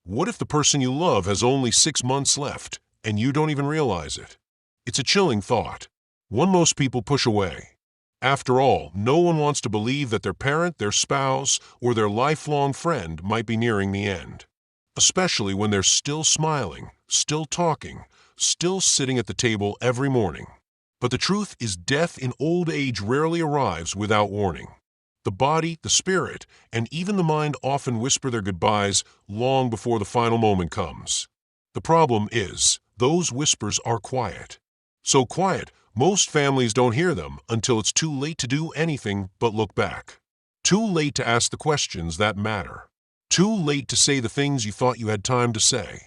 What if the person you love has only 6 months left and you don't even realize it? It's a chilling thought, one most people push away. After all, no one wants to believe that their parent, their spouse, or their lifelong friend might be nearing the end, especially when they're still smiling, still talking, still sitting at the table every morning. But the truth is, death in old age rarely arrives without warning. The body, the spirit, and even the mind often whisper their goodbyes long before the final moment comes. The problem is, those whispers are quiet. So quiet, most families don't hear them until it's too late to do anything but look back. Too late to ask the questions that matter. Too late to say the things you thought you had time to say.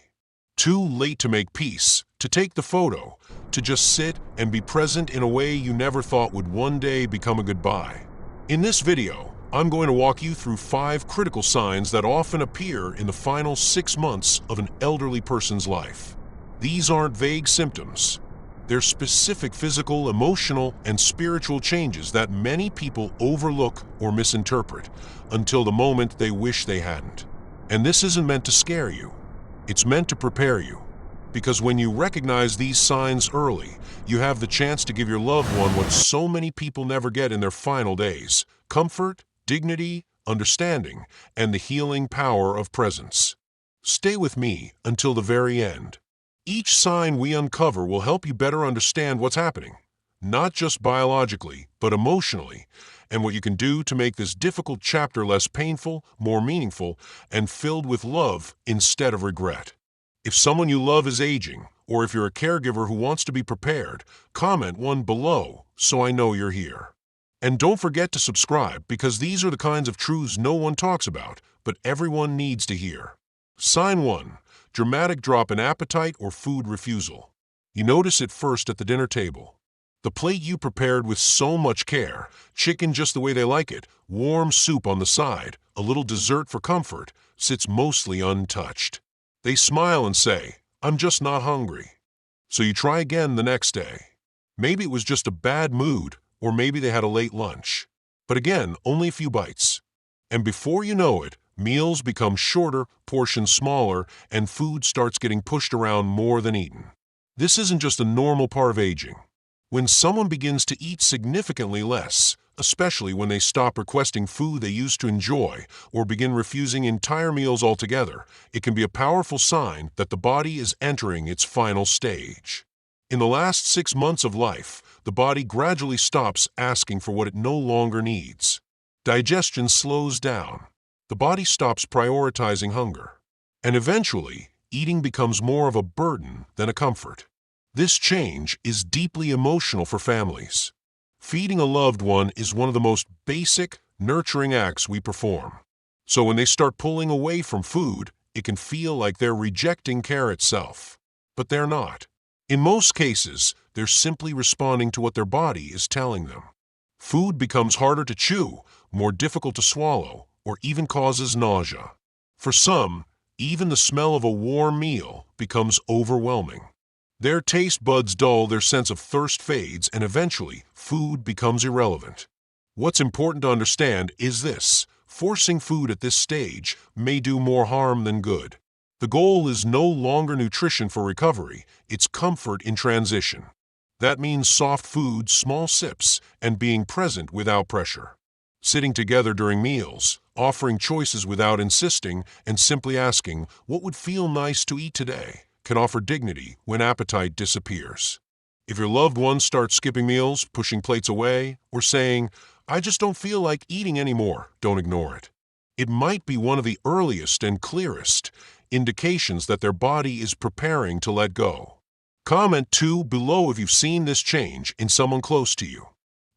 Too late to make peace, to take the photo, to just sit and be present in a way you never thought would one day become a goodbye. In this video, I'm going to walk you through 5 critical signs that often appear in the final 6 months of an elderly person's life. These aren't vague symptoms. They're specific physical, emotional, and spiritual changes that many people overlook or misinterpret until the moment they wish they hadn't. And this isn't meant to scare you. It's meant to prepare you. Because when you recognize these signs early, you have the chance to give your loved one what so many people never get in their final days: comfort, dignity, understanding, and the healing power of presence. Stay with me until the very end. Each sign we uncover will help you better understand what's happening, not just biologically, but emotionally, and what you can do to make this difficult chapter less painful, more meaningful, and filled with love instead of regret. If someone you love is aging, or if you're a caregiver who wants to be prepared, comment 1 below so I know you're here. And don't forget to subscribe, because these are the kinds of truths no one talks about, but everyone needs to hear. Sign 1. Dramatic drop in appetite or food refusal. You notice it first at the dinner table. The plate you prepared with so much care, chicken just the way they like it, warm soup on the side, a little dessert for comfort, sits mostly untouched. They smile and say, "I'm just not hungry." So you try again the next day. Maybe it was just a bad mood, or maybe they had a late lunch. But again, only a few bites. And before you know it, meals become shorter, portions smaller, and food starts getting pushed around more than eaten. This isn't just a normal part of aging. When someone begins to eat significantly less, especially when they stop requesting food they used to enjoy or begin refusing entire meals altogether, it can be a powerful sign that the body is entering its final stage. In the last 6 months of life, the body gradually stops asking for what it no longer needs. Digestion slows down. The body stops prioritizing hunger. And eventually, eating becomes more of a burden than a comfort. This change is deeply emotional for families. Feeding a loved one is one of the most basic, nurturing acts we perform. So when they start pulling away from food, it can feel like they're rejecting care itself. But they're not. In most cases, they're simply responding to what their body is telling them. Food becomes harder to chew, more difficult to swallow, or even causes nausea. For some, even the smell of a warm meal becomes overwhelming. Their taste buds dull, their sense of thirst fades, and eventually, food becomes irrelevant. What's important to understand is this: forcing food at this stage may do more harm than good. The goal is no longer nutrition for recovery, it's comfort in transition. That means soft food, small sips, and being present without pressure. Sitting together during meals, offering choices without insisting, and simply asking, "What would feel nice to eat today?" can offer dignity when appetite disappears. If your loved ones start skipping meals, pushing plates away, or saying, "I just don't feel like eating anymore," don't ignore it. It might be one of the earliest and clearest indications that their body is preparing to let go. Comment 2 below if you've seen this change in someone close to you.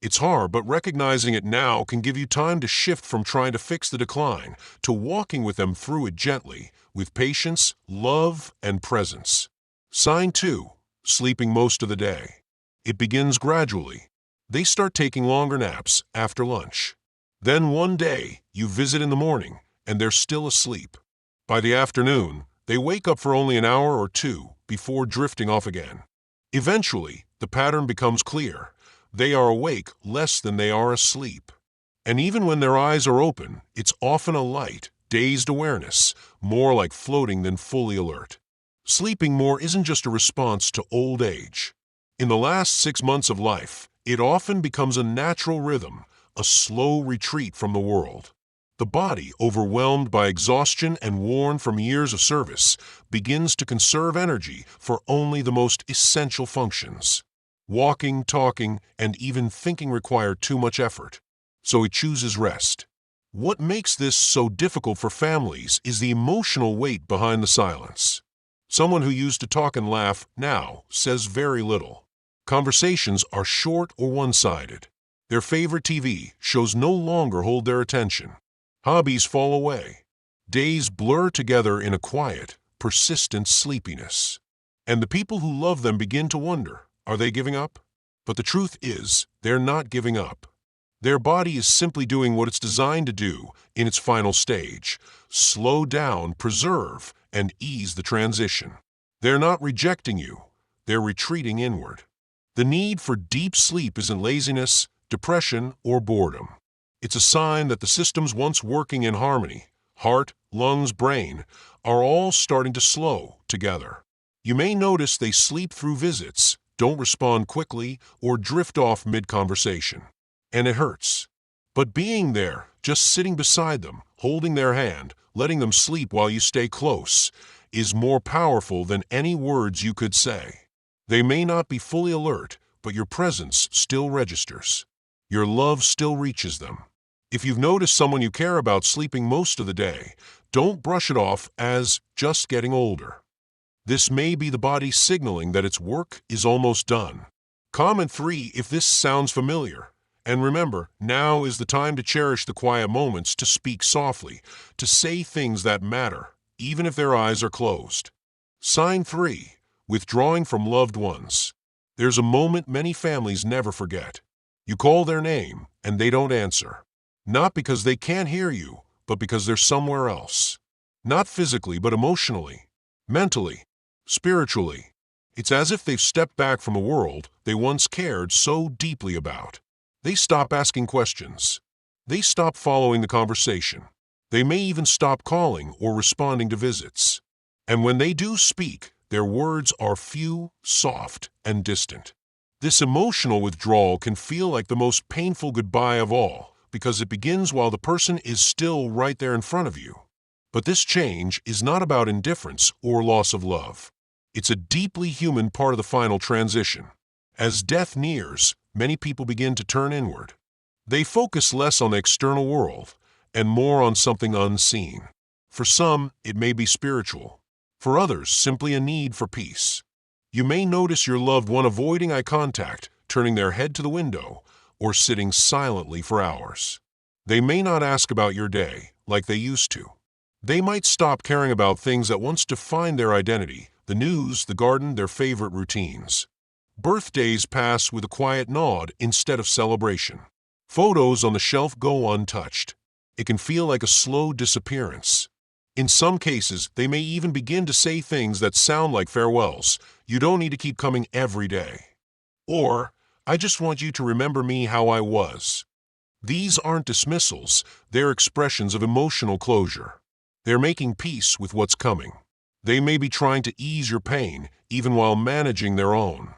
It's hard, but recognizing it now can give you time to shift from trying to fix the decline to walking with them through it gently, with patience, love, and presence. Sign 2. Sleeping most of the day. It begins gradually. They start taking longer naps after lunch. Then one day, you visit in the morning, and they're still asleep. By the afternoon, they wake up for only an hour or 2 before drifting off again. Eventually, the pattern becomes clear. They are awake less than they are asleep. And even when their eyes are open, it's often a light, dazed awareness, more like floating than fully alert. Sleeping more isn't just a response to old age. In the last 6 months of life, it often becomes a natural rhythm, a slow retreat from the world. The body, overwhelmed by exhaustion and worn from years of service, begins to conserve energy for only the most essential functions. Walking, talking, and even thinking require too much effort, so it chooses rest. What makes this so difficult for families is the emotional weight behind the silence. Someone who used to talk and laugh now says very little. Conversations are short or one-sided. Their favorite TV shows no longer hold their attention. Hobbies fall away. Days blur together in a quiet, persistent sleepiness. And the people who love them begin to wonder, are they giving up? But the truth is, they're not giving up. Their body is simply doing what it's designed to do in its final stage: slow down, preserve, and ease the transition. They're not rejecting you, they're retreating inward. The need for deep sleep isn't laziness, depression, or boredom. It's a sign that the systems once working in harmony, heart, lungs, brain, are all starting to slow together. You may notice they sleep through visits, don't respond quickly, or drift off mid-conversation. And it hurts. But being there, just sitting beside them, holding their hand, letting them sleep while you stay close, is more powerful than any words you could say. They may not be fully alert, but your presence still registers. Your love still reaches them. If you've noticed someone you care about sleeping most of the day, don't brush it off as just getting older. This may be the body signaling that its work is almost done. Comment 3 if this sounds familiar. And remember, now is the time to cherish the quiet moments, to speak softly, to say things that matter, even if their eyes are closed. Sign 3. Withdrawing from loved ones. There's a moment many families never forget. You call their name, and they don't answer. Not because they can't hear you, but because they're somewhere else. Not physically, but emotionally, mentally, spiritually. It's as if they've stepped back from a world they once cared so deeply about. They stop asking questions. They stop following the conversation. They may even stop calling or responding to visits. And when they do speak, their words are few, soft, and distant. This emotional withdrawal can feel like the most painful goodbye of all, because it begins while the person is still right there in front of you. But this change is not about indifference or loss of love. It's a deeply human part of the final transition. As death nears, many people begin to turn inward. They focus less on the external world and more on something unseen. For some, it may be spiritual. For others, simply a need for peace. You may notice your loved one avoiding eye contact, turning their head to the window, or sitting silently for hours. They may not ask about your day like they used to. They might stop caring about things that once defined their identity: the news, the garden, their favorite routines. Birthdays pass with a quiet nod instead of celebration. Photos on the shelf go untouched. It can feel like a slow disappearance. In some cases, they may even begin to say things that sound like farewells. You don't need to keep coming every day. Or, I just want you to remember me how I was. These aren't dismissals, they're expressions of emotional closure. They're making peace with what's coming. They may be trying to ease your pain, even while managing their own.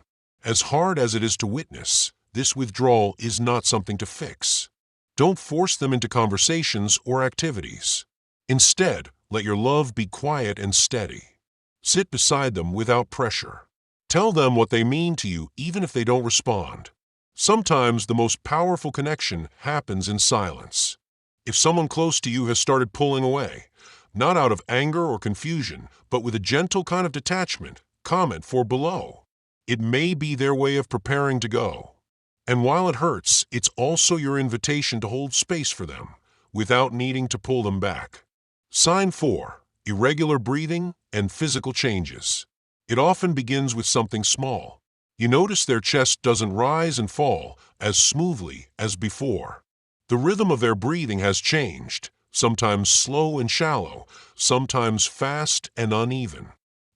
As hard as it is to witness, this withdrawal is not something to fix. Don't force them into conversations or activities. Instead, let your love be quiet and steady. Sit beside them without pressure. Tell them what they mean to you even if they don't respond. Sometimes the most powerful connection happens in silence. If someone close to you has started pulling away, not out of anger or confusion, but with a gentle kind of detachment, comment 4 below. It may be their way of preparing to go. And while it hurts, it's also your invitation to hold space for them, without needing to pull them back. Sign 4. Irregular breathing and physical changes. It often begins with something small. You notice their chest doesn't rise and fall as smoothly as before. The rhythm of their breathing has changed, sometimes slow and shallow, sometimes fast and uneven.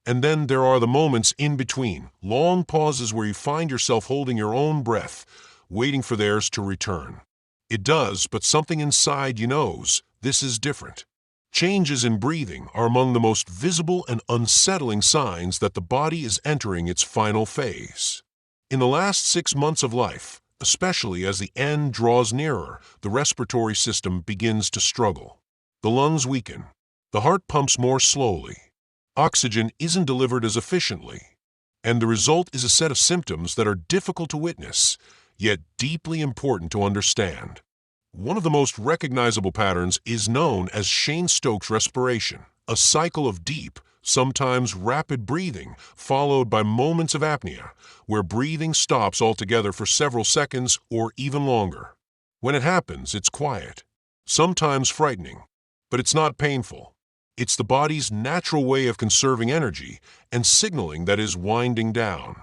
And then there are the moments in between, long pauses where you find yourself holding your own breath, waiting for theirs to return. It does, but something inside you knows this is different. Changes in breathing are among the most visible and unsettling signs that the body is entering its final phase. In the last 6 months of life, especially as the end draws nearer, the respiratory system begins to struggle. The lungs weaken. The heart pumps more slowly. Oxygen isn't delivered as efficiently. And the result is a set of symptoms that are difficult to witness, yet deeply important to understand. One of the most recognizable patterns is known as Cheyne-Stokes respiration, a cycle of deep, sometimes rapid breathing, followed by moments of apnea, where breathing stops altogether for several seconds or even longer. When it happens, it's quiet, sometimes frightening, but it's not painful. It's the body's natural way of conserving energy and signaling that is winding down.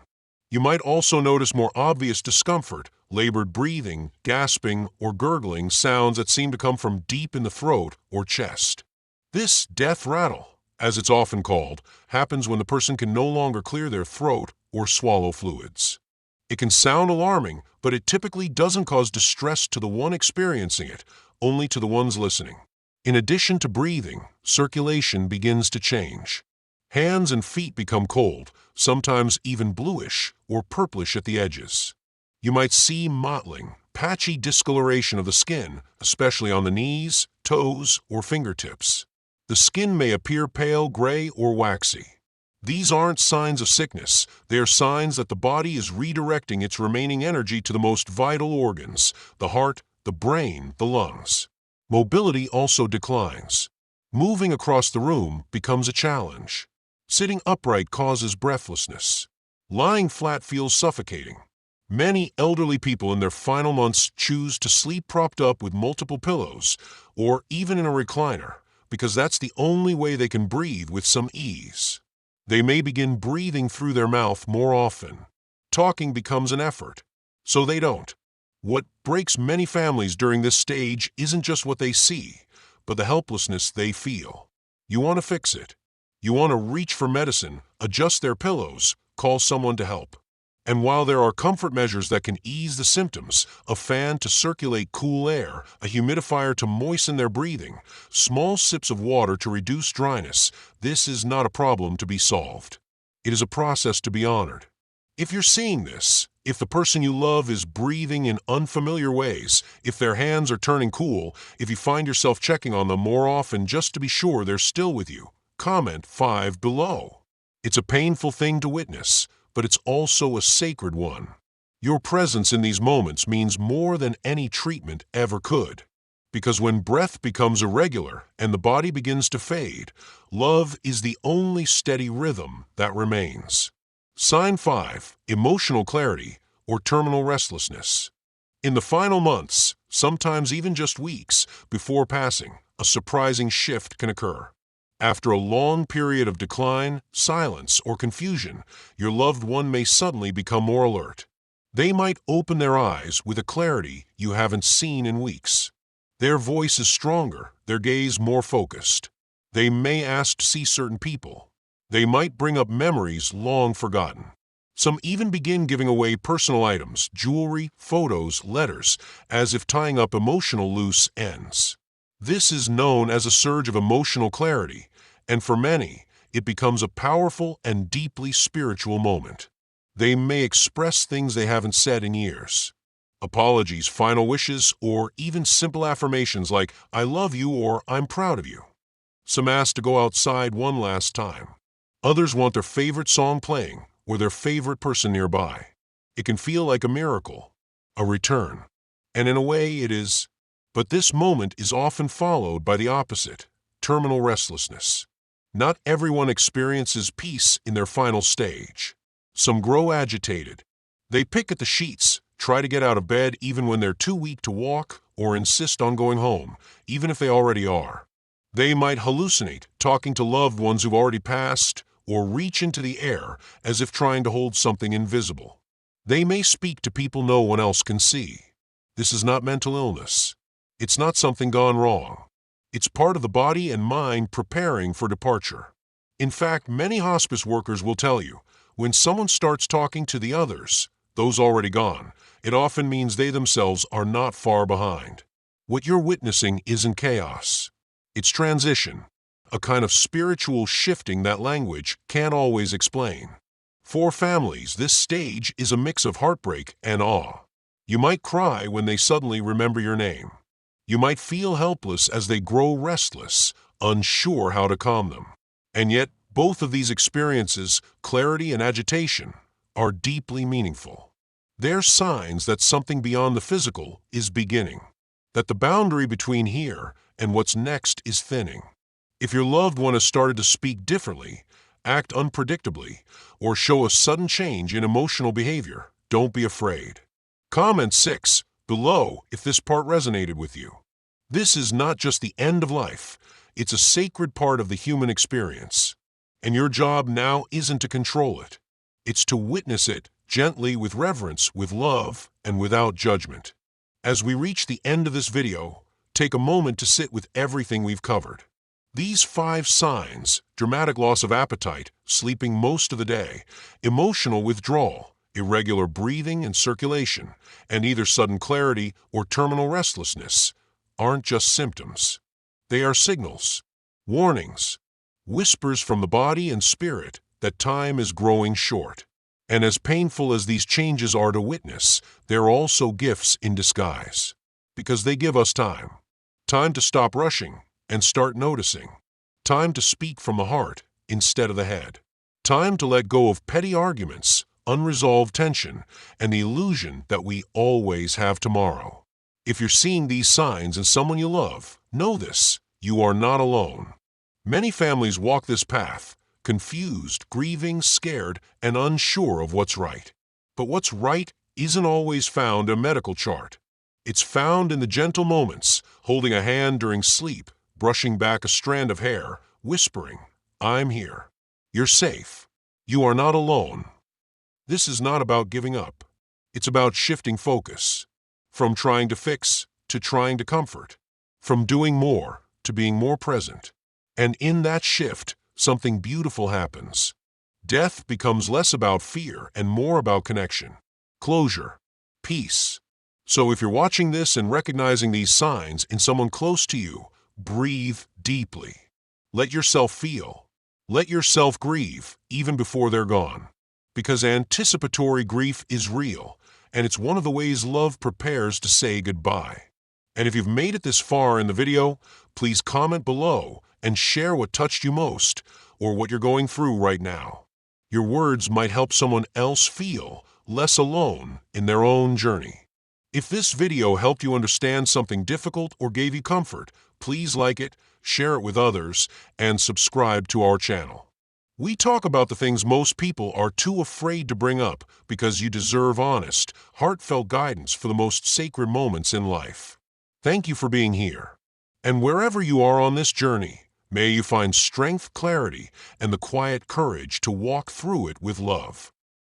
You might also notice more obvious discomfort, labored breathing, gasping, or gurgling sounds that seem to come from deep in the throat or chest. This death rattle, as it's often called, happens when the person can no longer clear their throat or swallow fluids. It can sound alarming, but it typically doesn't cause distress to the one experiencing it, only to the ones listening. In addition to breathing, circulation begins to change. Hands and feet become cold, sometimes even bluish or purplish at the edges. You might see mottling, patchy discoloration of the skin, especially on the knees, toes, or fingertips. The skin may appear pale gray or waxy. These aren't signs of sickness. They are signs that the body is redirecting its remaining energy to the most vital organs, the heart, the brain, the lungs. Mobility also declines. Moving across the room becomes a challenge. Sitting upright causes breathlessness. Lying flat feels suffocating. Many elderly people in their final months choose to sleep propped up with multiple pillows, or even in a recliner, because that's the only way they can breathe with some ease. They may begin breathing through their mouth more often. Talking becomes an effort, so they don't. What breaks many families during this stage isn't just what they see, but the helplessness they feel. You want to fix it. You want to reach for medicine, adjust their pillows, call someone to help. And while there are comfort measures that can ease the symptoms, a fan to circulate cool air, a humidifier to moisten their breathing, small sips of water to reduce dryness, this is not a problem to be solved. It is a process to be honored. If you're seeing this, if the person you love is breathing in unfamiliar ways, if their hands are turning cool, if you find yourself checking on them more often just to be sure they're still with you, comment 5 below. It's a painful thing to witness, but it's also a sacred one. Your presence in these moments means more than any treatment ever could. Because when breath becomes irregular and the body begins to fade, love is the only steady rhythm that remains. Sign 5, emotional clarity or terminal restlessness. In the final months, sometimes even just weeks before passing, a surprising shift can occur. After a long period of decline, silence, or confusion, your loved one may suddenly become more alert. They might open their eyes with a clarity you haven't seen in weeks. Their voice is stronger, their gaze more focused. They may ask to see certain people. They might bring up memories long forgotten. Some even begin giving away personal items, jewelry, photos, letters, as if tying up emotional loose ends. This is known as a surge of emotional clarity, and for many, it becomes a powerful and deeply spiritual moment. They may express things they haven't said in years. Apologies, final wishes, or even simple affirmations like, "I love you" or "I'm proud of you." Some ask to go outside one last time. Others want their favorite song playing or their favorite person nearby. It can feel like a miracle, a return. And in a way, it is. But this moment is often followed by the opposite, terminal restlessness. Not everyone experiences peace in their final stage. Some grow agitated. They pick at the sheets, try to get out of bed even when they're too weak to walk, or insist on going home, even if they already are. They might hallucinate, talking to loved ones who've already passed, or reach into the air as if trying to hold something invisible. They may speak to people no one else can see. This is not mental illness. It's not something gone wrong. It's part of the body and mind preparing for departure. In fact, many hospice workers will tell you, when someone starts talking to the others, those already gone, it often means they themselves are not far behind. What you're witnessing isn't chaos. It's transition, a kind of spiritual shifting that language can't always explain. For families, this stage is a mix of heartbreak and awe. You might cry when they suddenly remember your name. You might feel helpless as they grow restless, unsure how to calm them. And yet, both of these experiences, clarity and agitation, are deeply meaningful. They're signs that something beyond the physical is beginning, that the boundary between here and what's next is thinning. If your loved one has started to speak differently, act unpredictably, or show a sudden change in emotional behavior, don't be afraid. Comment 6 below if this part resonated with you. This is not just the end of life, it's a sacred part of the human experience. And your job now isn't to control it. It's to witness it gently, with reverence, with love, and without judgment. As we reach the end of this video, take a moment to sit with everything we've covered. These 5 signs: dramatic loss of appetite, sleeping most of the day, emotional withdrawal, irregular breathing and circulation, and either sudden clarity or terminal restlessness, aren't just symptoms. They are signals, warnings, whispers from the body and spirit that time is growing short. And as painful as these changes are to witness, they're also gifts in disguise. Because they give us time. Time to stop rushing and start noticing. Time to speak from the heart instead of the head. Time to let go of petty arguments, unresolved tension, and the illusion that we always have tomorrow. If you're seeing these signs in someone you love, know this: you are not alone. Many families walk this path, confused, grieving, scared, and unsure of what's right. But what's right isn't always found in a medical chart. It's found in the gentle moments, holding a hand during sleep, brushing back a strand of hair, whispering, "I'm here. You're safe. You are not alone." This is not about giving up. It's about shifting focus. From trying to fix to trying to comfort. From doing more to being more present. And in that shift, something beautiful happens. Death becomes less about fear and more about connection, closure, peace. So if you're watching this and recognizing these signs in someone close to you, breathe deeply. Let yourself feel. Let yourself grieve even before they're gone. Because anticipatory grief is real, and it's one of the ways love prepares to say goodbye. And if you've made it this far in the video, please comment below and share what touched you most, or what you're going through right now. Your words might help someone else feel less alone in their own journey. If this video helped you understand something difficult or gave you comfort, please like it, share it with others, and subscribe to our channel. We talk about the things most people are too afraid to bring up because you deserve honest, heartfelt guidance for the most sacred moments in life. Thank you for being here. And wherever you are on this journey, may you find strength, clarity, and the quiet courage to walk through it with love.